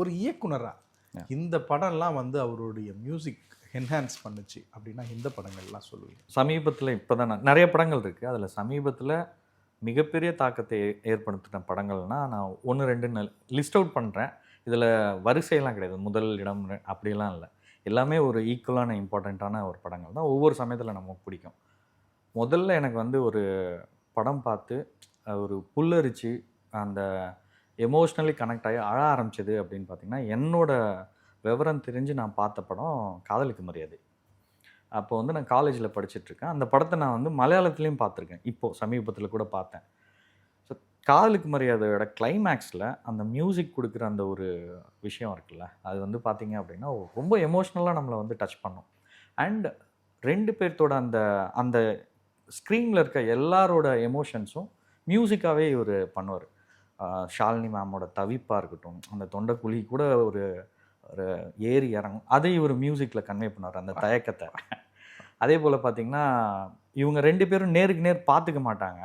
ஒரு இயக்குனரா இந்த படம்லாம் வந்து அவருடைய மியூசிக் என்ஹான்ஸ் பண்ணுச்சு அப்படின்னா இந்த படங்கள்லாம் சொல்லுவீங்க? சமீபத்தில் இப்போ தான் நிறைய படங்கள் இருக்குது. அதில் சமீபத்தில் மிகப்பெரிய தாக்கத்தை ஏற்படுத்தின படங்கள்னால் நான் 1 2ன்னு லிஸ்ட் அவுட் பண்ணுறேன். இதில் வரிசையெல்லாம் கிடையாது. முதல் இடம் அப்படிலாம் இல்லை. எல்லாமே ஒரு ஈக்குவலான இம்பார்ட்டண்ட்டான ஒரு படங்கள் தான். ஒவ்வொரு சமயத்தில் நமக்கு பிடிக்கும். முதல்ல எனக்கு வந்து ஒரு படம் பார்த்து ஒரு புல்லரிச்சு அந்த எமோஷ்னலி கனெக்ட் ஆகி அழ ஆரம்பிச்சது அப்படின்னு பார்த்தீங்கன்னா, என்னோட விவரம் தெரிஞ்சு நான் பார்த்த படம் காதலுக்கு மரியாதை. அப்போ வந்து நான் காலேஜில் படிச்சுட்ருக்கேன். அந்த படத்தை நான் வந்து மலையாளத்துலேயும் பார்த்துருக்கேன். இப்போது சமீபத்தில் கூட பார்த்தேன். ஸோ காதலுக்கு மரியாதையோட கிளைமேக்ஸில் அந்த மியூசிக் கொடுக்குற அந்த ஒரு விஷயம் இருக்குல்ல, அது வந்து பார்த்தீங்க அப்படின்னா ரொம்ப எமோஷ்னலாக நம்மளை வந்து டச் பண்ணும். அண்ட் 2 பேர்த்தோட அந்த அந்த ஸ்க்ரீனில் இருக்க எல்லாரோட எமோஷன்ஸும் மியூசிக்காகவே இவர் பண்ணுவார். ஷாலினி மேமோட தவிப்பாக இருக்கட்டும், அந்த தொண்டைக்குழி கூட ஒரு ஒரு ஏறி இறங்கும். அதை இவர் மியூசிக்கில் கன்வே பண்ணுவார், அந்த தயக்கத்தை. அதே போல் பார்த்திங்கன்னா, இவங்க 2 பேரும் நேருக்கு நேர் பார்த்துக்க மாட்டாங்க.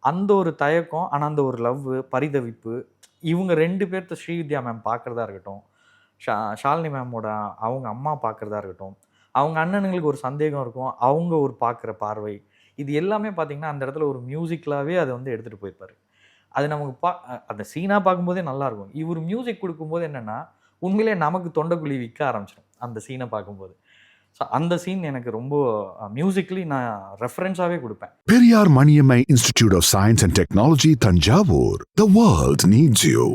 அந்த ஒரு தயக்கம், ஆனால் அந்த ஒரு லவ், பரிதவிப்பு, இவங்க 2 பேர்த்த ஸ்ரீவித்யா மேம் பார்க்குறதா இருக்கட்டும், ஷாலினி மேமோட அவங்க அம்மா பார்க்குறதா இருக்கட்டும், அவங்க அண்ணனுங்களுக்கு ஒரு சந்தேகம் இருக்கும், அவங்க ஒரு பார்க்குற பார்வை, இது எல்லாமே பார்த்திங்கன்னா அந்த இடத்துல ஒரு மியூசிக்கலாகவே அதை வந்து எடுத்துகிட்டு போயிருப்பார். அது நமக்கு அந்த சீனாக பார்க்கும்போதே நல்லாயிருக்கும். இவர் மியூசிக் கொடுக்கும்போது என்னென்னா, உண்மையிலே நமக்கு தொண்டைக்குழி விற்க ஆரம்பிச்சிடும் அந்த சீனை பார்க்கும்போது. ஸோ அந்த சீன் எனக்கு ரொம்ப மியூசிக்கலி நான் ரெஃபரன்ஸாகவே கொடுப்பேன். Periyar Maniammai Institute of Science and Technology, Tanjavur. The world needs you.